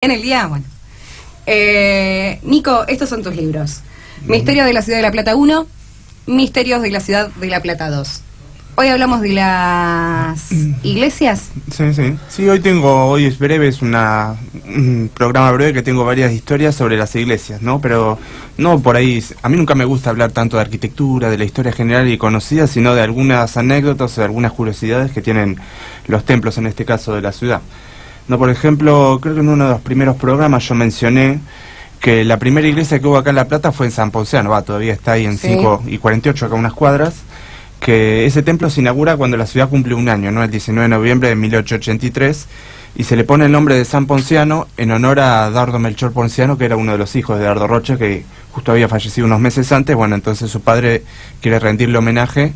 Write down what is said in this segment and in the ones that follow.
En el día, bueno. Nico, estos son tus libros. Misterios de la Ciudad de La Plata 1, Misterios de la Ciudad de La Plata 2. Hoy hablamos de las iglesias. Sí, hoy es breve, es un programa breve que tengo varias historias sobre las iglesias, ¿no? Pero no por ahí, a mí nunca me gusta hablar tanto de arquitectura, de la historia general y conocida, sino de algunas anécdotas o de algunas curiosidades que tienen los templos, en este caso de la ciudad. No, por ejemplo, creo que en uno de los primeros programas yo mencioné que la primera iglesia que hubo acá en La Plata fue en San Ponciano, todavía está ahí en 5 y 48, acá unas cuadras, que ese templo se inaugura cuando la ciudad cumple un año, ¿no? El 19 de noviembre de 1883, y se le pone el nombre de San Ponciano en honor a Dardo Melchor Ponciano, que era uno de los hijos de Dardo Rocha, que justo había fallecido unos meses antes. Bueno, entonces su padre quiere rendirle homenaje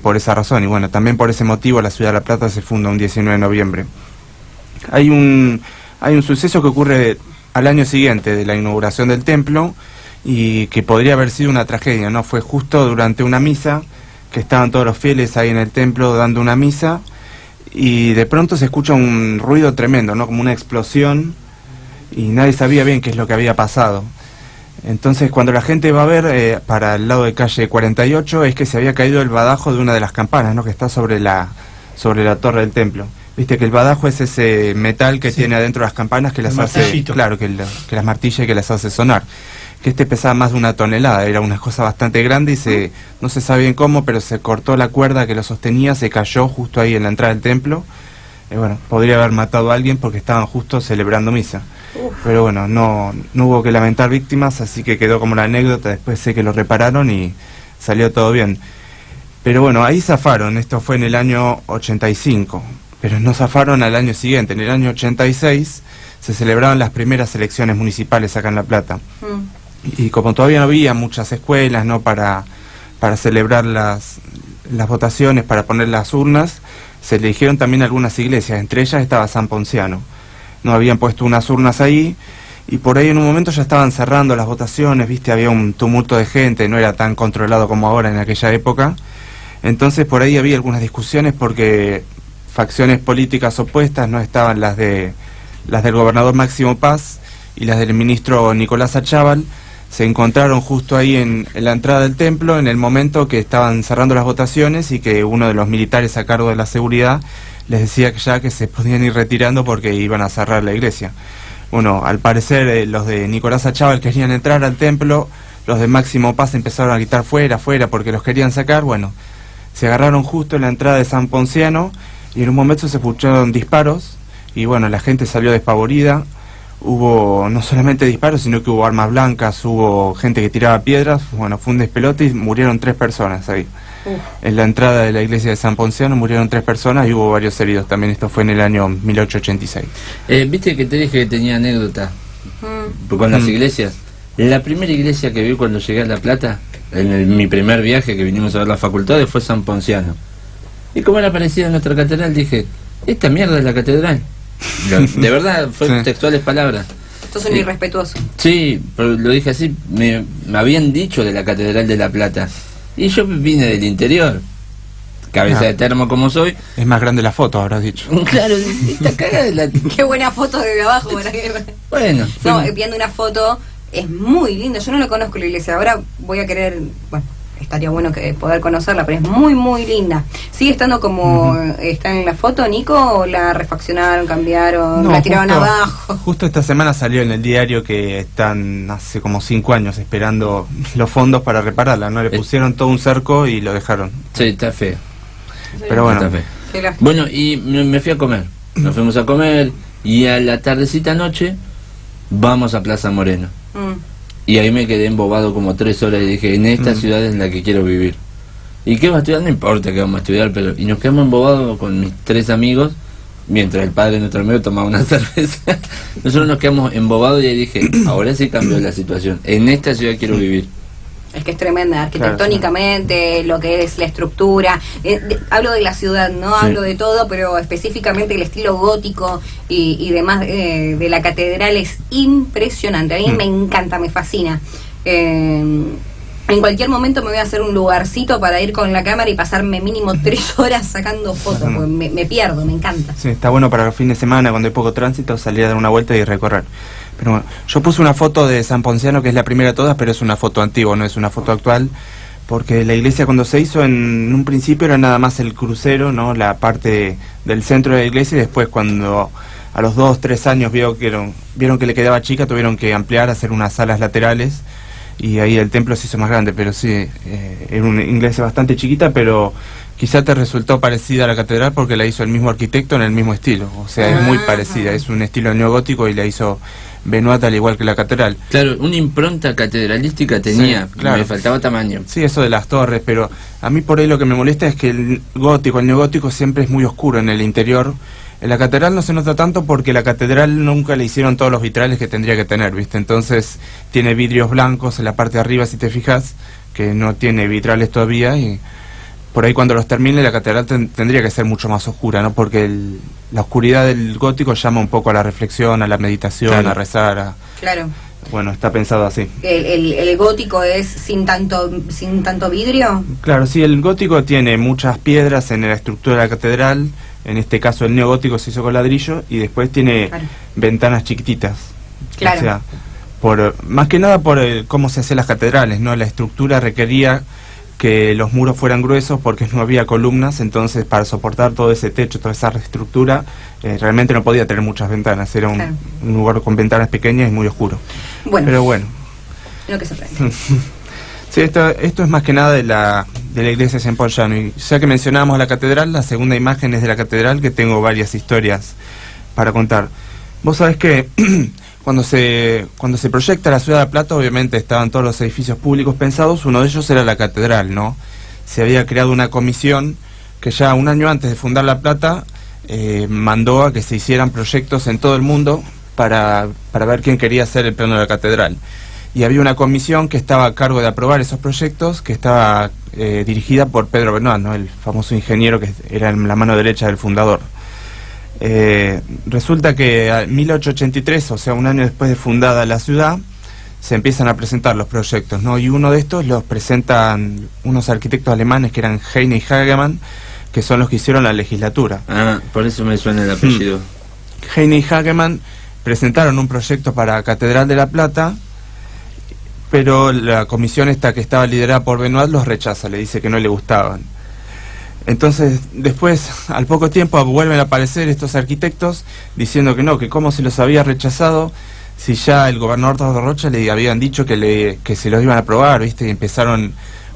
por esa razón, y bueno, también por ese motivo la ciudad de La Plata se funda un 19 de noviembre. Hay un suceso que ocurre al año siguiente de la inauguración del templo y que podría haber sido una tragedia, ¿no? Fue justo durante una misa, que estaban todos los fieles ahí en el templo dando una misa, y de pronto se escucha un ruido tremendo, ¿no? Como una explosión, y nadie sabía bien qué es lo que había pasado. Entonces, cuando la gente va a ver para el lado de calle 48, es que se había caído el badajo de una de las campanas, ¿no? Que está sobre la torre del templo. Viste que el badajo es ese metal que tiene adentro las campanas que las hace, claro, que las martilla y que las hace sonar. Que pesaba más de 1 tonelada, era una cosa bastante grande y no se sabe bien cómo, pero se cortó la cuerda que lo sostenía, se cayó justo ahí en la entrada del templo. Bueno, podría haber matado a alguien porque estaban justo celebrando misa. Pero bueno, no hubo que lamentar víctimas, así que quedó como la anécdota. Después sé que lo repararon y salió todo bien. Pero bueno, ahí zafaron, esto fue en el año 85. Pero no zafaron al año siguiente. En el año 86 se celebraron las primeras elecciones municipales acá en La Plata. Y como todavía no había muchas escuelas, ¿no? para celebrar las votaciones, para poner las urnas, se eligieron también algunas iglesias. Entre ellas estaba San Ponciano. No habían puesto unas urnas ahí, y por ahí en un momento ya estaban cerrando las votaciones, ¿viste? Había un tumulto de gente, no era tan controlado como ahora en aquella época. Entonces por ahí había algunas discusiones porque facciones políticas opuestas, no estaban las del gobernador Máximo Paz y las del ministro Nicolás Achával, se encontraron justo ahí en la entrada del templo en el momento que estaban cerrando las votaciones y que uno de los militares a cargo de la seguridad les decía que se podían ir retirando porque iban a cerrar la iglesia. Bueno, al parecer los de Nicolás Achával querían entrar al templo, los de Máximo Paz empezaron a gritar fuera porque los querían sacar. Bueno, se agarraron justo en la entrada de San Ponciano y en un momento se escucharon disparos y bueno, la gente salió despavorida. Hubo no solamente disparos, sino que hubo armas blancas, hubo gente que tiraba piedras. Bueno, fue un despelote y murieron 3 personas ahí. En la entrada de la iglesia de San Ponciano murieron 3 personas y hubo varios heridos también. Esto fue en el año 1886. Viste que te dije que tenía anécdota con las iglesias. La primera iglesia que vi cuando llegué a La Plata, mi primer viaje que vinimos a ver las facultades, fue San Ponciano. Y como era parecida a nuestra catedral, dije, esta mierda es la catedral. De verdad, fue textuales palabras. Sos un irrespetuoso. Sí, pero lo dije así, me habían dicho de la catedral de La Plata. Y yo vine del interior, cabeza de termo como soy. Es más grande la foto, habrás dicho. Claro, esta caga de la... Qué buena foto desde abajo. Para que... Bueno. No, viendo una foto, es muy linda. Yo no lo conozco la iglesia, ahora voy a querer... Bueno, estaría bueno que poder conocerla, pero es muy, muy linda. ¿Sigue estando como está en la foto, Nico, o la refaccionaron, cambiaron, la tiraron abajo? Justo esta semana salió en el diario que están hace como 5 años esperando los fondos para repararla, ¿no? Le pusieron todo un cerco y lo dejaron. Sí, está feo. Pero bueno. Está feo. Bueno, y me fui a comer. Nos fuimos a comer y a la tardecita noche vamos a Plaza Moreno. Y ahí me quedé embobado como 3 horas y dije, en esta ciudad es la que quiero vivir. ¿Y qué va a estudiar? No importa qué vamos a estudiar, pero... Y nos quedamos embobados con mis 3 amigos, mientras el padre de nuestro amigo tomaba una cerveza. Nosotros nos quedamos embobados y ahí dije, ahora sí cambió la situación. En esta ciudad quiero vivir. Es que es tremenda, arquitectónicamente, lo que es la estructura. Hablo de la ciudad, no hablo de todo, pero específicamente el estilo gótico y demás de la catedral es impresionante. A mí me encanta, me fascina. En cualquier momento me voy a hacer un lugarcito para ir con la cámara y pasarme mínimo 3 horas sacando fotos, porque me pierdo, me encanta. Sí, está bueno para el fin de semana, cuando hay poco tránsito, salir a dar una vuelta y recorrer. Pero bueno, yo puse una foto de San Ponciano, que es la primera de todas, pero es una foto antigua, no es una foto actual, porque la iglesia cuando se hizo en un principio era nada más el crucero, ¿no? La parte del centro de la iglesia, y después cuando a los 2-3 años vieron que le quedaba chica, tuvieron que ampliar, hacer unas salas laterales, y ahí el templo se hizo más grande, pero sí, era una iglesia bastante chiquita, pero quizá te resultó parecida a la catedral porque la hizo el mismo arquitecto en el mismo estilo, o sea, es muy parecida, es un estilo neogótico y la hizo Benoit al igual que la catedral. Claro, una impronta catedralística tenía, sí, claro. Me faltaba tamaño. Sí, eso de las torres, pero a mí por ahí lo que me molesta es que el neogótico siempre es muy oscuro en el interior. En la catedral no se nota tanto porque la catedral nunca le hicieron todos los vitrales que tendría que tener, ¿viste? Entonces tiene vidrios blancos en la parte de arriba, si te fijas, que no tiene vitrales todavía, y por ahí cuando los termine la catedral tendría que ser mucho más oscura, ¿no? Porque la oscuridad del gótico llama un poco a la reflexión, a la meditación, claro, a rezar. Claro. Bueno, está pensado así. ¿El gótico es sin tanto vidrio? Claro, sí, el gótico tiene muchas piedras en la estructura de la catedral. En este caso el neogótico se hizo con ladrillo y después tiene ventanas chiquititas. Claro. O sea, más que nada por cómo se hacen las catedrales, ¿no? La estructura requería que los muros fueran gruesos porque no había columnas, entonces para soportar todo ese techo, toda esa estructura, realmente no podía tener muchas ventanas, era un lugar con ventanas pequeñas y muy oscuro. Bueno. Pero bueno. Lo que se aprende. Sí, esto es más que nada de la iglesia de San Ponciano. Y ya que mencionábamos la catedral, la segunda imagen es de la catedral, que tengo varias historias para contar. Vos sabés que cuando se proyecta la ciudad de La Plata, obviamente estaban todos los edificios públicos pensados, uno de ellos era la catedral, ¿no? Se había creado una comisión que ya un año antes de fundar La Plata mandó a que se hicieran proyectos en todo el mundo para ver quién quería hacer el plano de la catedral. Y había una comisión que estaba a cargo de aprobar esos proyectos, que estaba dirigida por Pedro Benoit, ¿no? El famoso ingeniero que era la mano derecha del fundador. Resulta que en 1883, o sea, un año después de fundada la ciudad, se empiezan a presentar los proyectos, ¿no? Y uno de estos los presentan unos arquitectos alemanes que eran Heine y Hagemann, que son los que hicieron la legislatura. Ah, por eso me suena el apellido. Heine y Hagemann presentaron un proyecto para Catedral de La Plata, pero la comisión esta que estaba liderada por Benoit los rechaza, le dice que no le gustaban. Entonces, después, al poco tiempo, vuelven a aparecer estos arquitectos diciendo que no, que cómo se los había rechazado si ya el gobernador Dardo Rocha le habían dicho que se los iban a aprobar, ¿viste? Y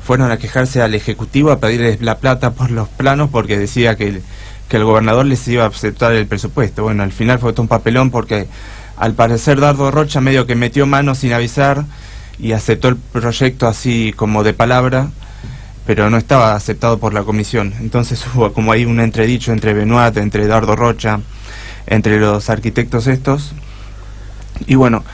fueron a quejarse al Ejecutivo, a pedirles la plata por los planos porque decía que el gobernador les iba a aceptar el presupuesto. Bueno, al final fue todo un papelón porque al parecer Dardo Rocha medio que metió mano sin avisar y aceptó el proyecto así como de palabra, pero no estaba aceptado por la comisión. Entonces hubo como ahí un entredicho entre Benoit, entre Dardo Rocha, entre los arquitectos estos. Y bueno,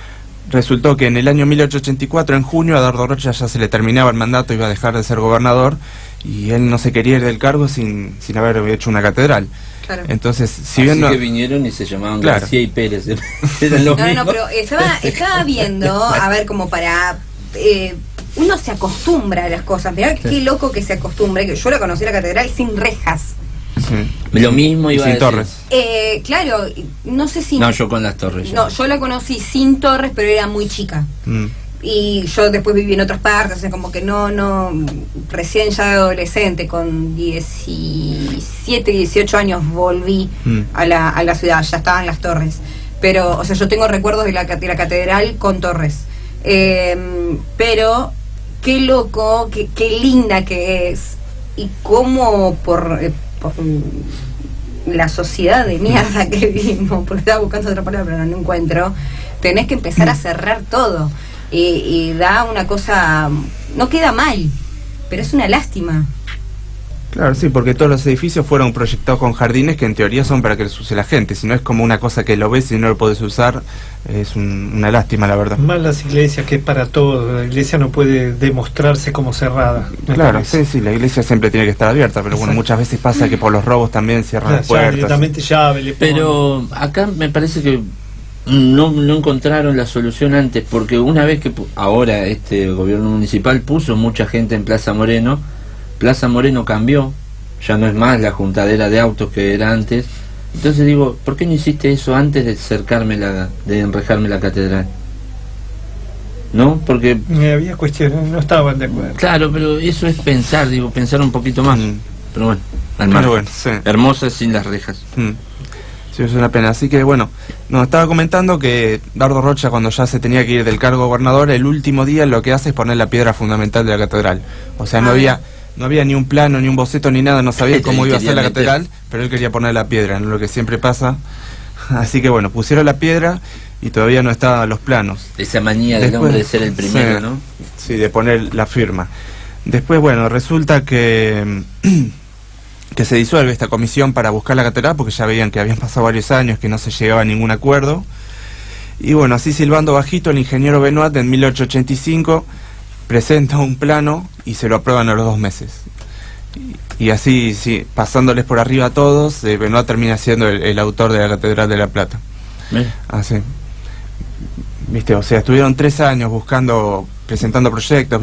resultó que en el año 1884, en junio, a Dardo Rocha ya se le terminaba el mandato, iba a dejar de ser gobernador, y él no se quería ir del cargo sin haber hecho una catedral. Claro. Entonces, si bien que vinieron y se llamaban García y Pérez. No, pero estaba viendo, a ver, como para... uno se acostumbra a las cosas. Mirá qué loco que se acostumbre, que yo la conocí la catedral sin rejas. Sí. Lo mismo iba a decir. Torres. Claro, no sé si... No, yo con las torres. No, yo la conocí sin torres, pero era muy chica. Y yo después viví en otras partes, o sea, como que no, recién ya de adolescente, con 17, 18 años volví a la ciudad, ya estaban las torres. Pero, o sea, yo tengo recuerdos de la catedral con torres. Pero, qué loco, qué linda que es, y cómo por la sociedad de mierda que vivimos, porque estaba buscando otra palabra pero no encuentro, tenés que empezar a cerrar todo. Y da una cosa, no queda mal, pero es una lástima. Claro, sí, porque todos los edificios fueron proyectados con jardines que en teoría son para que los use la gente. Si no es como una cosa que lo ves y no lo podés usar, es una lástima, la verdad. Más las iglesias, que es para todo. La iglesia no puede demostrarse como cerrada. Claro, sí, la iglesia siempre tiene que estar abierta, pero bueno, muchas veces pasa que por los robos también cierran las puertas. Directamente llave le ponen. Pero acá me parece que no encontraron la solución antes, porque una vez que ahora este gobierno municipal puso mucha gente en Plaza Moreno cambió, ya no es más la juntadera de autos que era antes. Entonces digo, ¿por qué no hiciste eso antes de de enrejarme la catedral? ¿No? Porque había cuestiones, no estaban de acuerdo. claro, pero eso es pensar, pensar un poquito más. Pero bueno, al margen. Bueno, sí. Hermosa sin las rejas. Sí, es una pena. Así que bueno, nos estaba comentando que Dardo Rocha, cuando ya se tenía que ir del cargo de gobernador, el último día lo que hace es poner la piedra fundamental de la catedral. O sea, no había ni un plano, ni un boceto, ni nada, no sabía cómo iba a ser la catedral, pero él quería poner la piedra, ¿no? Lo que siempre pasa. Así que bueno, pusieron la piedra y todavía no estaban los planos. Esa manía del hombre de ser el primero, ¿no? Sí, de poner la firma. Después, bueno, resulta que se disuelve esta comisión para buscar la catedral, porque ya veían que habían pasado varios años, que no se llegaba a ningún acuerdo. Y bueno, así silbando bajito, el ingeniero Benoit en 1885 presenta un plano y se lo aprueban a los 2 meses. Y así, sí, pasándoles por arriba a todos, Benoit termina siendo el autor de la Catedral de La Plata. Así. ¿Viste? O sea, estuvieron 3 años presentando proyectos,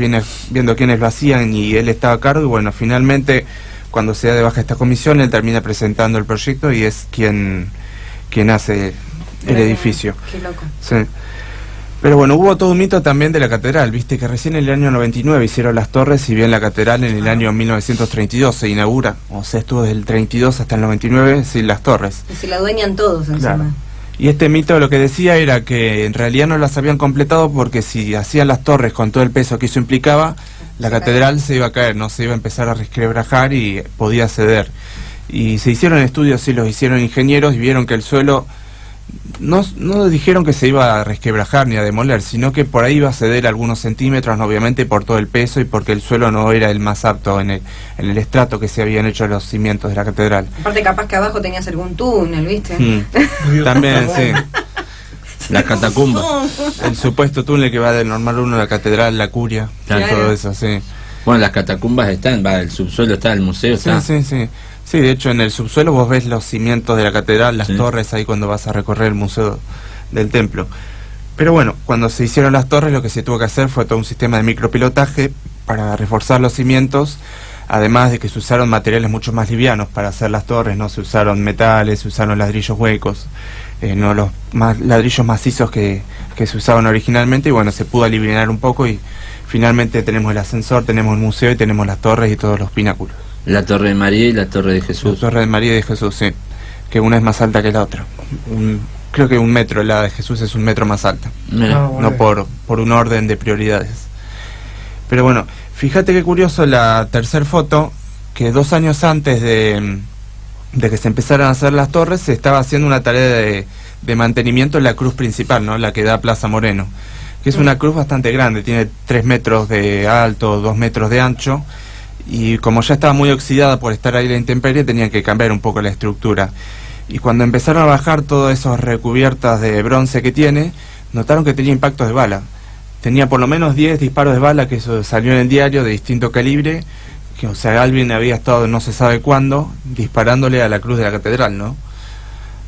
viendo quiénes lo hacían, y él estaba a cargo, y bueno, finalmente, cuando se da de baja esta comisión, él termina presentando el proyecto y es quien hace el edificio. Qué loco. Sí. Pero bueno, hubo todo un mito también de la catedral, viste que recién en el año 99 hicieron las torres, si bien la catedral en el año 1932 se inaugura, o sea, estuvo desde el 32 hasta el 99 sin las torres. Y se la adueñan todos encima. Claro. Y este mito lo que decía era que en realidad no las habían completado porque si hacían las torres con todo el peso que eso implicaba, la catedral se iba a caer, no se iba a empezar a resquebrajar y podía ceder. Y se hicieron estudios, sí, los hicieron ingenieros y vieron que el suelo no dijeron que se iba a resquebrajar ni a demoler, sino que por ahí iba a ceder algunos centímetros, ¿no? Obviamente por todo el peso y porque el suelo no era el más apto en el estrato que se habían hecho los cimientos de la catedral. Aparte capaz que abajo tenías algún túnel, ¿viste? También, sí. La catacumba. El supuesto túnel que va del normal 1 a la catedral, la curia, Claro. todo eso, sí. Bueno, las catacumbas están, el subsuelo está, el museo está. Sí. Sí, de hecho en el subsuelo vos ves los cimientos de la catedral, las torres ahí cuando vas a recorrer el museo del templo. Pero bueno, cuando se hicieron las torres lo que se tuvo que hacer fue todo un sistema de micropilotaje para reforzar los cimientos, además de que se usaron materiales mucho más livianos para hacer las torres, no se usaron metales, se usaron ladrillos huecos, no los ladrillos macizos que se usaban originalmente, y bueno, se pudo aliviar un poco y finalmente tenemos el ascensor, tenemos el museo y tenemos las torres y todos los pináculos. La Torre de María y la Torre de Jesús. La Torre de María y de Jesús, sí, que una es más alta que la otra. Creo que 1 metro, la de Jesús es 1 metro más alta. No por un orden de prioridades. Pero bueno, fíjate qué curioso la tercera foto, que 2 años antes de que se empezaran a hacer las torres, se estaba haciendo una tarea de mantenimiento en la cruz principal, ¿no? La que da a Plaza Moreno, que es una cruz bastante grande, tiene 3 metros de alto, 2 metros de ancho, y como ya estaba muy oxidada por estar ahí la intemperie, tenían que cambiar un poco la estructura. Y cuando empezaron a bajar todas esas recubiertas de bronce que tiene, notaron que tenía impactos de bala. Tenía por lo menos 10 disparos de bala, que eso salió en el diario, de distinto calibre, que o sea, alguien había estado no se sabe cuándo disparándole a la cruz de la catedral, ¿no?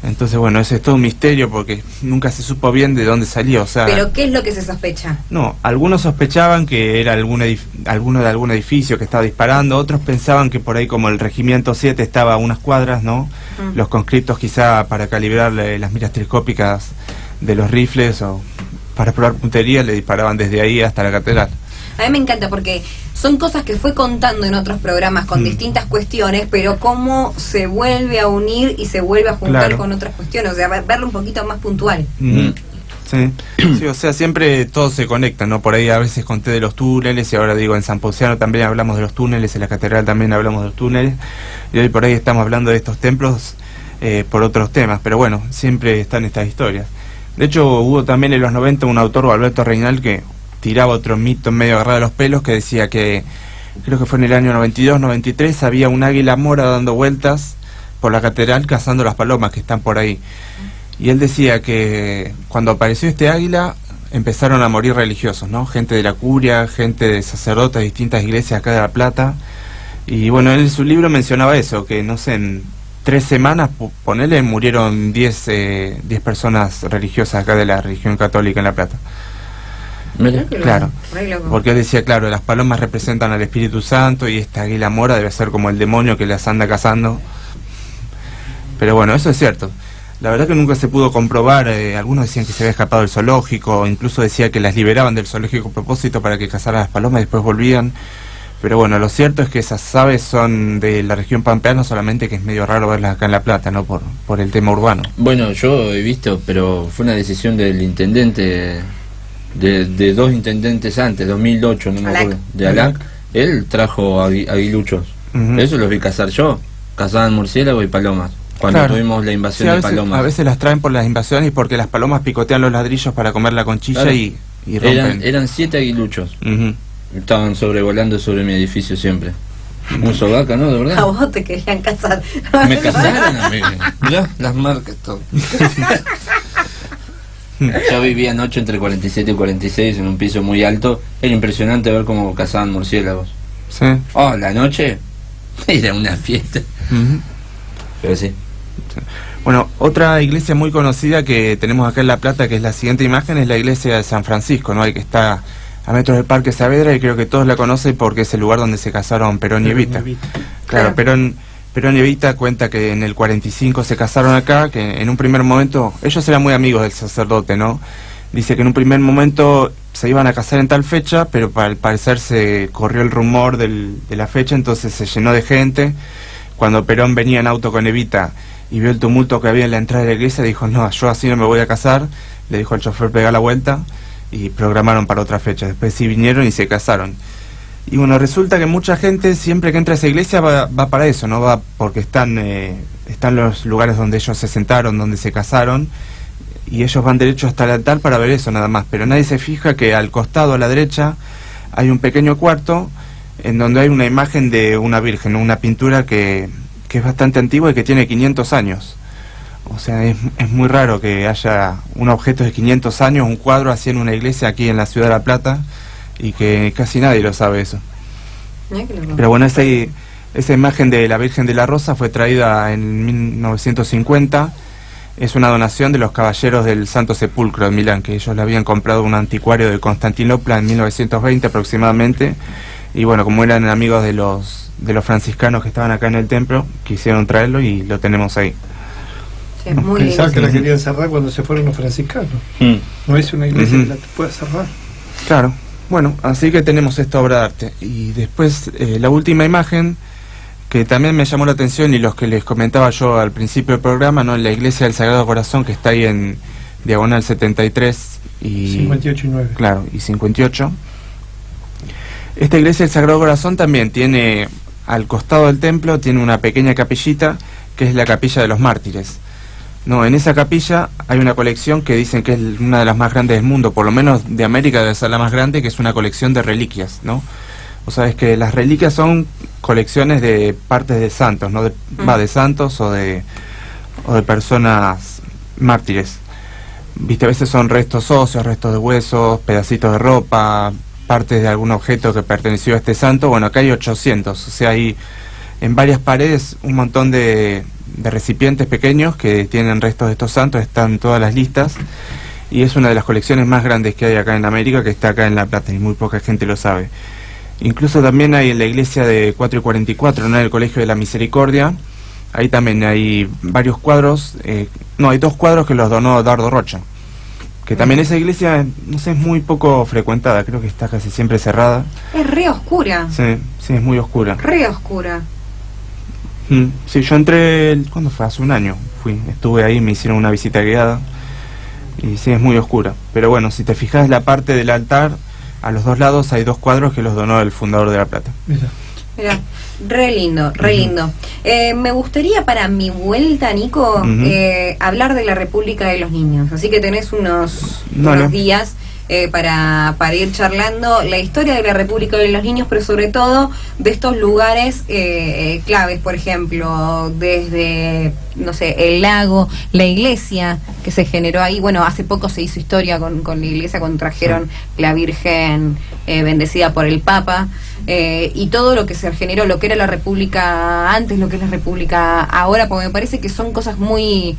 Entonces, bueno, ese es todo un misterio porque nunca se supo bien de dónde salió, o sea... ¿Pero qué es lo que se sospecha? No, algunos sospechaban que era alguno de algún edificio que estaba disparando, otros pensaban que por ahí como el Regimiento 7 estaba a unas cuadras, ¿no? Los conscriptos quizá para calibrar las miras telescópicas de los rifles o para probar puntería le disparaban desde ahí hasta la catedral. A mí me encanta porque son cosas que fue contando en otros programas con distintas cuestiones, pero cómo se vuelve a unir y se vuelve a juntar con otras cuestiones, o sea, verlo un poquito más puntual. Sí, o sea, siempre todo se conecta, ¿no? Por ahí a veces conté de los túneles y ahora digo, en San Ponciano también hablamos de los túneles, en la catedral también hablamos de los túneles, y hoy por ahí estamos hablando de estos templos por otros temas, pero bueno, siempre están estas historias. De hecho, hubo también en los 90 un autor, Alberto Reinal, que tiraba otro mito en medio agarrado de los pelos, que decía que, creo que fue en el año 92, 93, había un águila mora dando vueltas por la catedral cazando las palomas que están por ahí. Y él decía que cuando apareció este águila empezaron a morir religiosos, ¿no? Gente de la curia, gente de sacerdotes de distintas iglesias acá de La Plata. Y bueno, él en su libro mencionaba eso, que no sé, 3 semanas, ponele, murieron 10 personas religiosas acá de la religión católica en La Plata. Mira. Claro, porque él decía, claro, las palomas representan al Espíritu Santo y esta águila mora debe ser como el demonio que las anda cazando. Pero bueno, eso es cierto. La verdad que nunca se pudo comprobar, algunos decían que se había escapado del zoológico, incluso decía que las liberaban del zoológico a propósito para que cazaran las palomas y después volvían. Pero bueno, lo cierto es que esas aves son de la región pampeana, solamente que es medio raro verlas acá en La Plata, ¿no? Por el tema urbano. Bueno, yo he visto, pero fue una decisión del intendente, de 2 intendentes antes, 2008, no me acuerdo, de ALAC. Él trajo aguiluchos. Eso los vi cazar yo. Cazaban murciélagos y palomas. Cuando tuvimos la invasión de palomas. A veces las traen por las invasiones y porque las palomas picotean los ladrillos para comer la conchilla, claro, y rompen. Eran 7 aguiluchos. Estaban sobrevolando sobre mi edificio siempre. Un sobaca, ¿no? De verdad. A vos te querían cazar. Me cazaron a mí. Mirá, las marcas, todo. Yo vivía anoche entre 47 y 46 en un piso muy alto. Era impresionante ver cómo cazaban murciélagos. Sí. Oh, la noche era una fiesta. Pero sí. Bueno, otra iglesia muy conocida que tenemos acá en La Plata, que es la siguiente imagen, es la iglesia de San Francisco, ¿no? Que está a metros del Parque Saavedra, y creo que todos la conocen porque es el lugar donde se casaron Perón y Evita. Claro, Perón y Evita cuenta que en el 45 se casaron acá, que en un primer momento, ellos eran muy amigos del sacerdote, ¿no? Dice que en un primer momento se iban a casar en tal fecha, pero al parecer se corrió el rumor de la fecha, entonces se llenó de gente. Cuando Perón venía en auto con Evita y vio el tumulto que había en la entrada de la iglesia, dijo, no, yo así no me voy a casar. Le dijo al chofer, pega la vuelta, y programaron para otra fecha. Después sí vinieron y se casaron. Y bueno, resulta que mucha gente siempre que entra a esa iglesia va para eso, ¿no? Va porque están los lugares donde ellos se sentaron, donde se casaron, y ellos van derecho hasta el altar para ver eso nada más. Pero nadie se fija que al costado, a la derecha, hay un pequeño cuarto en donde hay una imagen de una virgen, una pintura que es bastante antigua y que tiene 500 años. O sea, es muy raro que haya un objeto de 500 años, un cuadro así en una iglesia aquí en la ciudad de La Plata, y que casi nadie lo sabe eso. Pero bueno, esa imagen de la Virgen de la Rosa fue traída en 1950. Es una donación de los caballeros del Santo Sepulcro de Milán, que ellos le habían comprado un anticuario de Constantinopla en 1920 aproximadamente. Y bueno, como eran amigos de los franciscanos que estaban acá en el templo, quisieron traerlo y lo tenemos ahí. Sí, es muy Pensaba que la lindo. querían cerrar cuando se fueron los franciscanos. No es una iglesia que la pueda cerrar. Claro. Bueno, así que tenemos esta obra de arte. Y después la última imagen, que también me llamó la atención, y los que les comentaba yo al principio del programa, ¿no? La iglesia del Sagrado Corazón, que está ahí en diagonal 73 y 58 y 9. Claro, y 58. Esta iglesia del Sagrado Corazón también tiene, al costado del templo, tiene una pequeña capillita, que es la capilla de los mártires. No, en esa capilla hay una colección que dicen que es una de las más grandes del mundo, por lo menos de América debe ser la más grande, que es una colección de reliquias, ¿no? O sea, es que las reliquias son colecciones de partes de santos, ¿no? De santos o de personas mártires. Viste, a veces son restos óseos, restos de huesos, pedacitos de ropa, partes de algún objeto que perteneció a este santo. Bueno, acá hay 800, o sea, hay en varias paredes un montón de recipientes pequeños que tienen restos de estos santos, están todas las listas, y es una de las colecciones más grandes que hay acá en América, que está acá en La Plata, y muy poca gente lo sabe. Incluso también hay en la iglesia de 4 y 44, ¿no? En el Colegio de la Misericordia, ahí también hay varios cuadros, hay 2 cuadros que los donó Dardo Rocha, que también esa iglesia, no sé, es muy poco frecuentada, creo que está casi siempre cerrada. Es re oscura. Sí, es muy oscura. Re oscura. Sí, yo entré, ¿cuándo fue? Hace un año estuve ahí, me hicieron una visita guiada, y sí, es muy oscura. Pero bueno, si te fijas, la parte del altar, a los 2 lados hay 2 cuadros que los donó el fundador de La Plata. Mira, re lindo, re lindo. Me gustaría para mi vuelta, Nico, hablar de la República de los Niños. Así que tenés unos días para ir charlando la historia de la República de los Niños, pero sobre todo de estos lugares claves, por ejemplo, desde no sé, el lago, la iglesia que se generó ahí. Bueno, hace poco se hizo historia con la iglesia cuando trajeron la Virgen bendecida por el Papa, y todo lo que se generó, lo que era la República antes, lo que es la República ahora, porque me parece que son cosas muy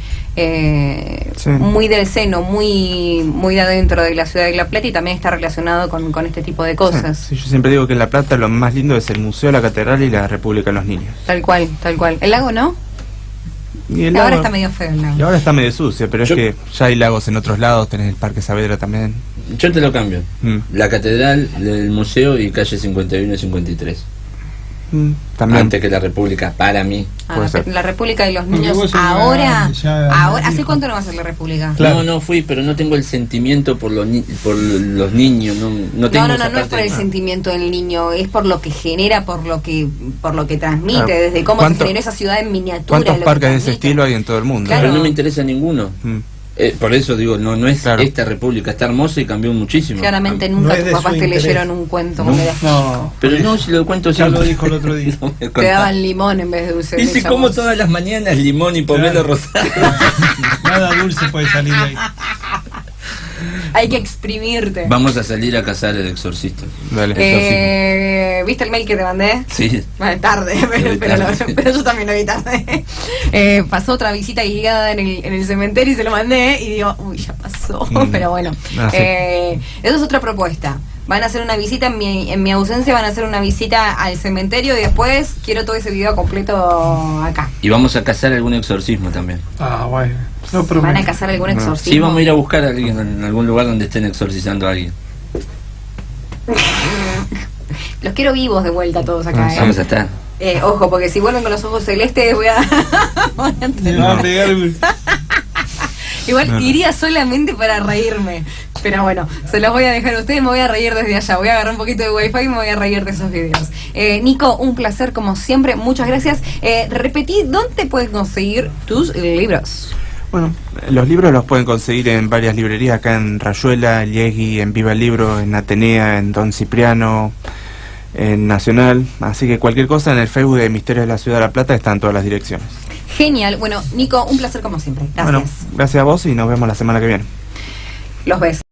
muy del seno, muy de adentro de la ciudad de La Plata, y también está relacionado con este tipo de cosas. Sí, yo siempre digo que en La Plata lo más lindo es el museo, la catedral y la República de los Niños. Tal cual, tal cual. ¿El lago no? Y el Ahora lago- está medio feo el lago. Y ahora está medio sucio, pero Yo- es que ya hay lagos en otros lados, tenés el Parque Saavedra también. Yo te lo cambio. Mm. La catedral, el museo y calle 51 y 53. También. Antes que la República, para mí. Puede ser. La República de los Porque Niños vos sos ahora, ya ¿hace hijo. cuánto no va a ser la República? Claro. No fui, pero no tengo el sentimiento por los niños. No tengo No esa es parte. por el sentimiento del niño, es por lo que genera, por lo que transmite, Claro. desde cómo se ¿Cuánto- generó esa ciudad en miniatura. ¿Cuántos lo que parques de ese transmite. estilo hay en todo el mundo? Claro. Pero no me interesa ninguno. Mm. Por eso digo, no es Claro. esta República, está hermosa y cambió muchísimo. Claramente No nunca es tus de papás su te interés. leyeron un cuento No. cuando eras No, Pero no, si lo cuento Ya siempre. lo dijo el otro día. No me Te contás. daban limón en vez de dulce de Y si leche a como vos. todas las mañanas limón y pomelo Claro. rosado. Nada dulce puede salir de ahí. Hay que exprimirte. Vamos a salir a cazar el exorcista. Dale. ¿Viste el mail que te mandé? Sí. Bueno, tarde, Muy tarde. pero yo también lo vi tarde. Pasó otra visita guiada en el cementerio y se lo mandé y digo, uy, ya pasó. Pero bueno, Ah, sí. eso es otra propuesta. Van a hacer una visita en mi ausencia, van a hacer una visita al cementerio y después quiero todo ese video completo acá. Y vamos a cazar algún exorcismo también. Ah, bueno. No ¿Van prometo. a cazar algún No. exorcismo? Sí, vamos a ir a buscar a alguien en algún lugar donde estén exorcizando a alguien. Los quiero vivos de vuelta todos acá, Sí. Vamos a estar. Ojo, porque si vuelven con los ojos celestes voy a... voy a le va a pegar Igual No. iría solamente para reírme. Pero bueno, se los voy a dejar a ustedes, me voy a reír desde allá. Voy a agarrar un poquito de wifi y me voy a reír de esos videos. Nico, un placer como siempre, muchas gracias. Repetí, ¿dónde puedes conseguir tus libros? Bueno, los libros los pueden conseguir en varias librerías, acá en Rayuela, Liegui, en Viva el Libro, en Atenea, en Don Cipriano, en Nacional. Así que cualquier cosa en el Facebook de Misterios de la Ciudad de La Plata están todas las direcciones. Genial. Bueno, Nico, un placer como siempre. Gracias. Bueno, gracias a vos y nos vemos la semana que viene. Los ves.